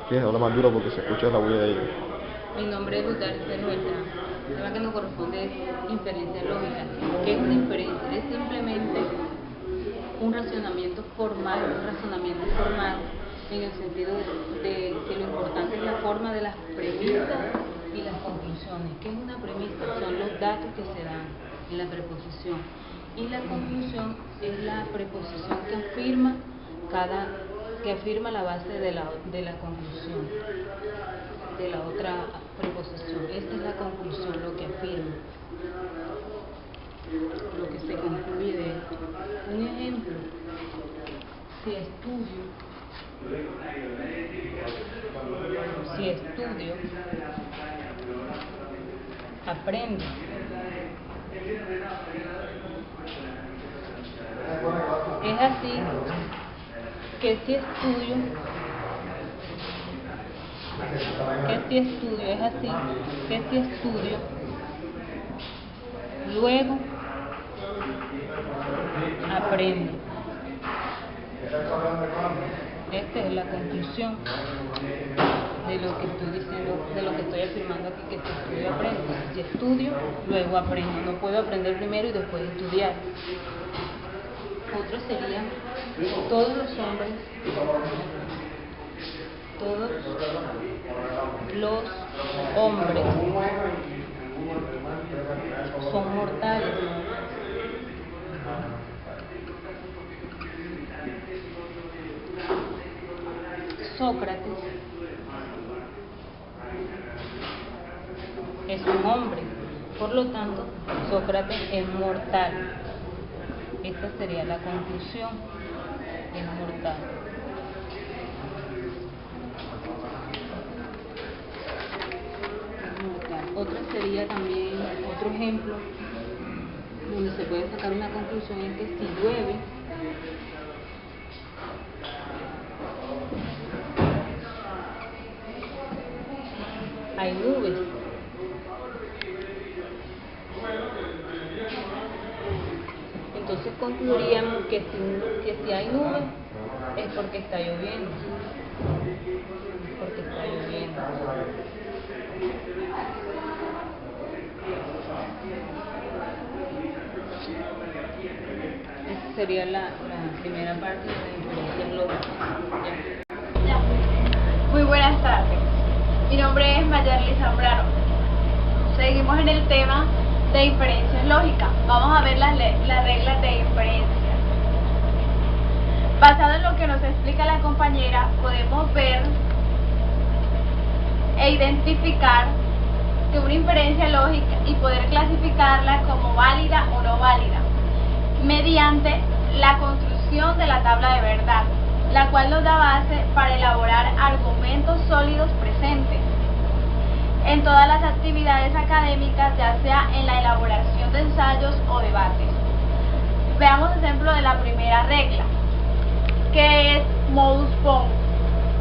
Tienes habla más duro porque se escucha la bulla de ellos. Mi nombre es Lutari Beltrán. El tema que nos corresponde es inferencia lógica. ¿Qué es una inferencia? Es simplemente un razonamiento formal, en el sentido de que lo importante es la forma de las premisas y las conclusiones. ¿Qué es una premisa? Son los datos que se dan en la preposición. Y la conclusión es la preposición que afirma la base de la conclusión, de la otra preposición. Esta es la conclusión, lo que afirma, lo que se concluye de esto. Un ejemplo: si estudio, aprendo. Es así que si estudio, luego aprendo. Esta es la conclusión de lo que estoy diciendo, de lo que estoy afirmando aquí, que si estudio, aprendo. Si estudio, luego aprendo. No puedo aprender primero y después estudiar. Otro sería: todos los hombres son mortales. Sócrates es un hombre, por lo tanto, Sócrates es mortal. Esta sería la conclusión: es mortal. Otra sería también, otro ejemplo donde se puede sacar una conclusión, es que si llueve, hay nubes. Entonces concluiríamos que si hay nubes es porque está lloviendo. Esa sería la primera parte de la inferencia lógica. Muy buenas tardes. Mi nombre es Mayarly Zambrano. Seguimos en el tema de inferencias lógicas. Vamos a ver las reglas de inferencia. Basado en lo que nos explica la compañera, podemos ver e identificar que una inferencia lógica y poder clasificarla como válida o no válida mediante la construcción de la tabla de verdad, la cual nos da base para elaborar argumentos sólidos presentes en todas las actividades académicas, ya sea en la elaboración de ensayos o debates. Veamos ejemplo de la primera regla, que es modus ponens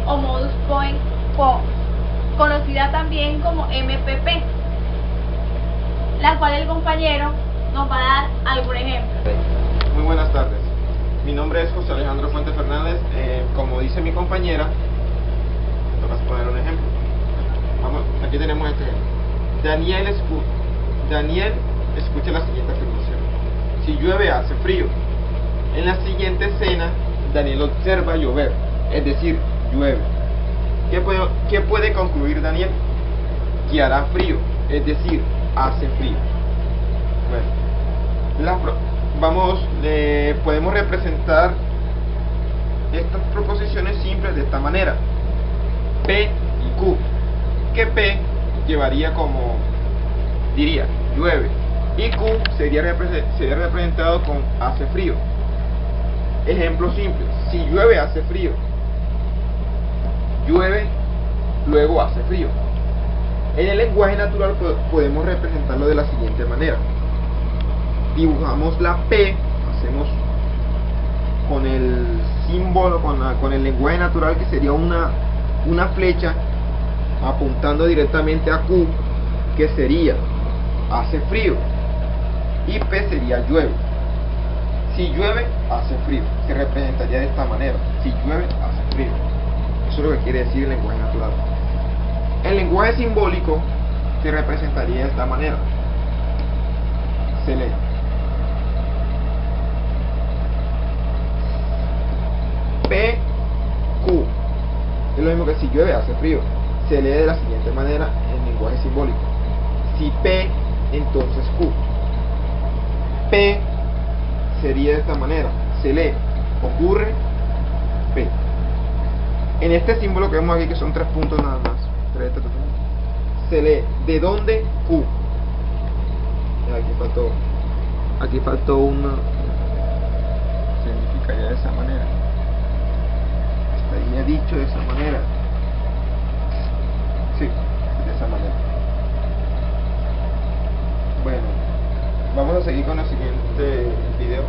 o modus point pons, conocida también como MPP, la cual el compañero nos va a dar algún ejemplo. Muy buenas tardes. Mi nombre es José Alejandro Fuentes Fernández. Como dice mi compañera, me toca poner un ejemplo. Vamos, aquí tenemos este ejemplo. Daniel escucha la siguiente afirmación: si llueve hace frío. En la siguiente escena, Daniel observa llover, es decir, llueve. ¿Qué puede concluir Daniel? Que hará frío, es decir, hace frío. Bueno, podemos representar estas proposiciones simples de esta manera: P y Q. Que P llevaría como, diría, llueve, y Q sería representado con hace frío. Ejemplo simple: si llueve hace frío. Llueve, luego hace frío. En el lenguaje natural podemos representarlo de la siguiente manera: dibujamos la P, hacemos con el símbolo, con el lenguaje natural, que sería una flecha apuntando directamente a Q, que sería hace frío, y P sería llueve. Si llueve, hace frío. Se representaría de esta manera: si llueve, hace frío. Eso es lo que quiere decir el lenguaje natural. El lenguaje simbólico se representaría de esta manera. Se lee P, Q. Es lo mismo que si llueve, hace frío. Se lee de la siguiente manera en lenguaje simbólico. Si P, entonces Q. P sería de esta manera. Se lee, ocurre, P. En este símbolo que vemos aquí, que son 3 puntos nada más, se lee de dónde Q. Aquí faltó una. Significaría de esa manera. Estaría dicho de esa manera. Sí, de esa manera. Bueno, vamos a seguir con el siguiente video.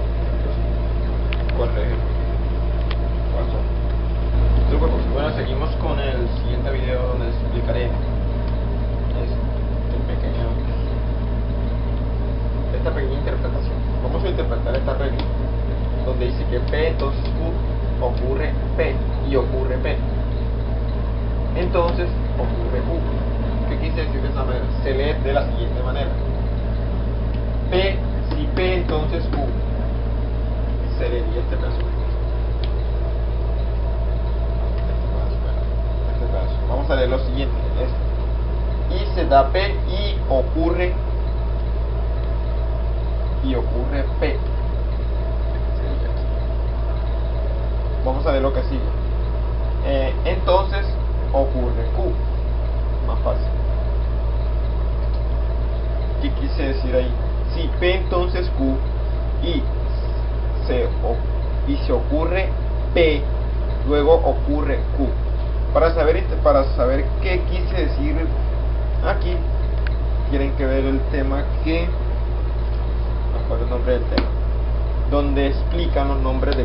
Con el ejemplo. Bueno, seguimos con el siguiente video donde les explicaré esta pequeña interpretación. Vamos a interpretar esta regla donde dice que P entonces Q, ocurre P y ocurre P. Entonces ocurre Q. ¿Qué quise decir de esa manera? Se lee de la siguiente manera. P, si P entonces Q. Se leería este caso. Vamos a leer lo siguiente. Y se da P y ocurre P. Vamos a ver lo que sigue. Entonces ocurre Q. Más fácil. ¿Qué quise decir ahí? Si P entonces Q y se ocurre P, luego ocurre Q. Para saber qué quise decir aquí, tienen que ver el tema que no recuerdo el nombre del tema, donde explican los nombres de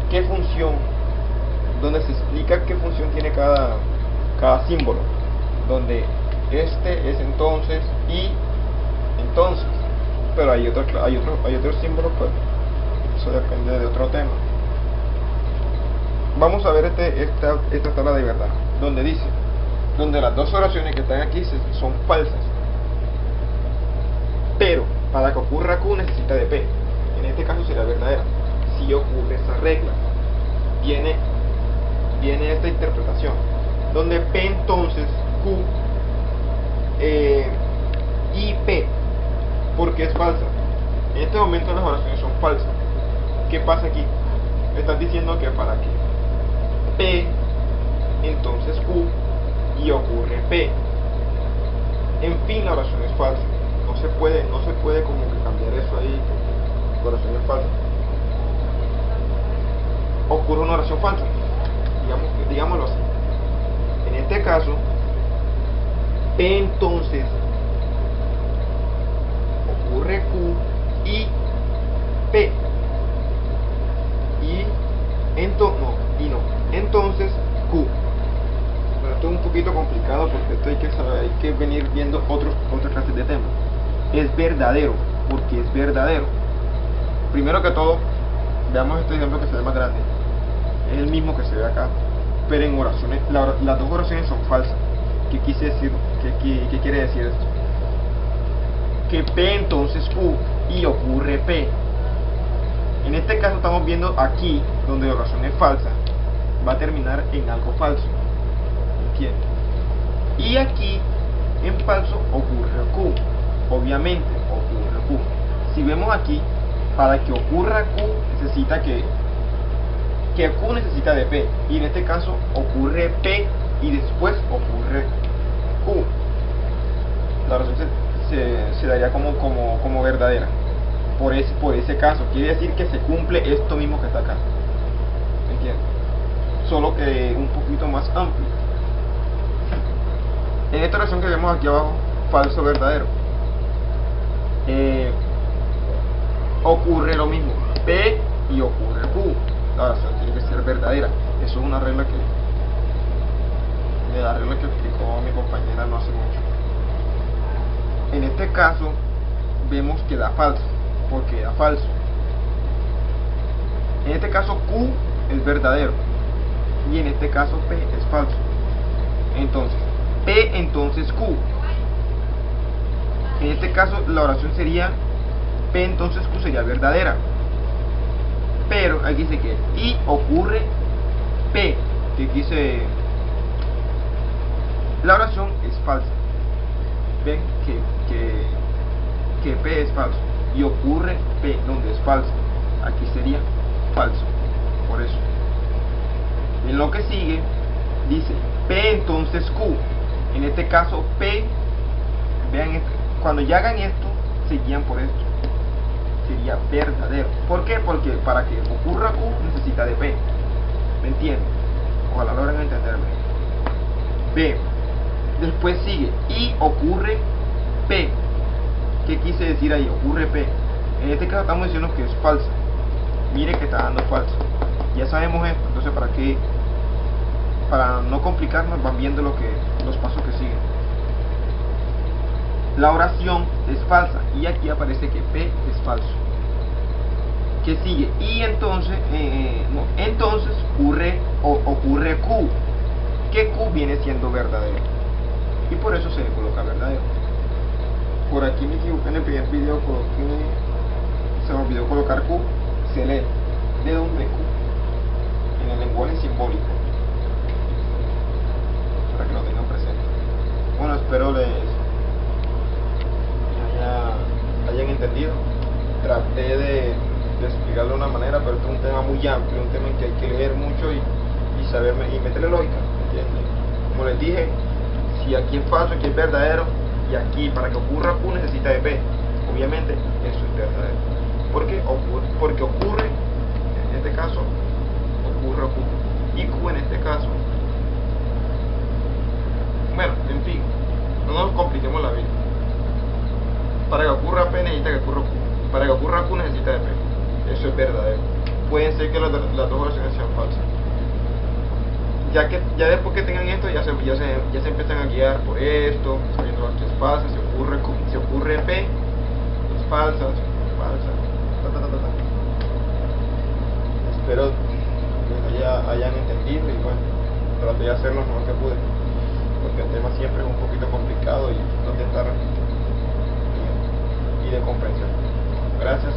qué función, donde se explica qué función tiene cada símbolo, donde este es entonces y entonces, pero hay otros símbolos, pues eso depende de otro tema. Vamos a ver esta tabla de verdad, donde las dos oraciones que están aquí son falsas, pero para que ocurra Q necesita de P. En este caso será verdadera. Si ocurre esa regla, viene esta interpretación, donde P entonces Q y P, porque es falsa. En este momento las oraciones son falsas. ¿Qué pasa aquí? Me estás diciendo que para que P entonces Q y ocurre P. En fin, la oración es falsa. No se puede como que cambiar eso ahí. La oración es falsa. Ocurre una oración falsa. Digámoslo así. En este caso, P entonces ocurre Q y P. Entonces Q. Bueno, esto es un poquito complicado porque esto hay que venir viendo otras clases de temas. Es verdadero, porque es verdadero. Primero que todo, veamos este ejemplo que se ve más grande. Es el mismo que se ve acá, pero en oraciones, las dos oraciones son falsas. ¿Qué quise decir? ¿Qué quiere decir esto? Que P entonces Q y ocurre P. En este caso estamos viendo aquí, donde la oración es falsa, va a terminar en algo falso. ¿Entiendes? Y aquí, en falso, ocurre Q. Obviamente, ocurre Q. Si vemos aquí, para que ocurra Q, necesita que Q necesita de P. Y en este caso, ocurre P y después ocurre Q. La oración se daría como verdadera. Por ese caso, quiere decir que se cumple esto mismo que está acá. ¿Entiendes? Solo que un poquito más amplio. En esta oración que vemos aquí abajo, falso verdadero, ocurre lo mismo, P y ocurre Q. La oración tiene que ser verdadera. Eso es una regla la regla que explicó mi compañera no hace mucho. En este caso vemos que da falso, porque da falso. En este caso Q es verdadero, y en este caso P es falso. Entonces, P entonces Q. En este caso la oración sería P entonces Q sería verdadera. Pero aquí dice que y ocurre P, que dice la oración es falsa. Ven que P es falso y ocurre P donde es falso. Aquí sería falso. Por eso. En lo que sigue dice P entonces Q. En este caso P, vean esto, cuando ya hagan esto se guían por esto, sería verdadero. ¿Por qué? Porque para que ocurra Q necesita de P. ¿Me entienden? Ojalá logren entenderme. B. Después sigue y ocurre P. ¿Qué quise decir ahí? Ocurre P. En este caso estamos diciendo que es falsa. Mire que está dando falso. Ya sabemos esto, entonces para qué, para no complicarnos, van viendo los pasos que siguen. La oración es falsa y aquí aparece que P es falso. ¿Qué sigue? Y entonces entonces ocurre Q, que Q viene siendo verdadero y por eso se le coloca verdadero. Por aquí me equivoqué en el primer video, se me olvidó colocar Q. Se lee ¿de dónde Q? En el lenguaje simbólico, para que lo tengan presente. Bueno, espero les hayan entendido. Traté de explicarlo de una manera, pero este es un tema muy amplio, un tema en que hay que leer mucho y saber y meterle lógica, ¿entienden? Como les dije, si aquí es falso, aquí es verdadero, y aquí para que ocurra Q necesita de P. Obviamente eso es verdadero. ¿Por qué? Porque ocurre, en este caso, ocurre Q. Y Q en este caso, bueno, en fin, no nos compliquemos la vida. Para que ocurra P necesita que ocurra Q. Para que ocurra Q necesita de P. Eso es verdadero. Pueden ser que las dos oraciones sean falsas. Ya después que tengan esto, ya se empiezan a guiar por esto, sabiendo que es falsa, si ocurre P, es falsa, falsa. Espero que hayan entendido y bueno, traté de hacer lo mejor que pude, porque el tema siempre es un poquito complicado y no de estar y de comprensión. Gracias.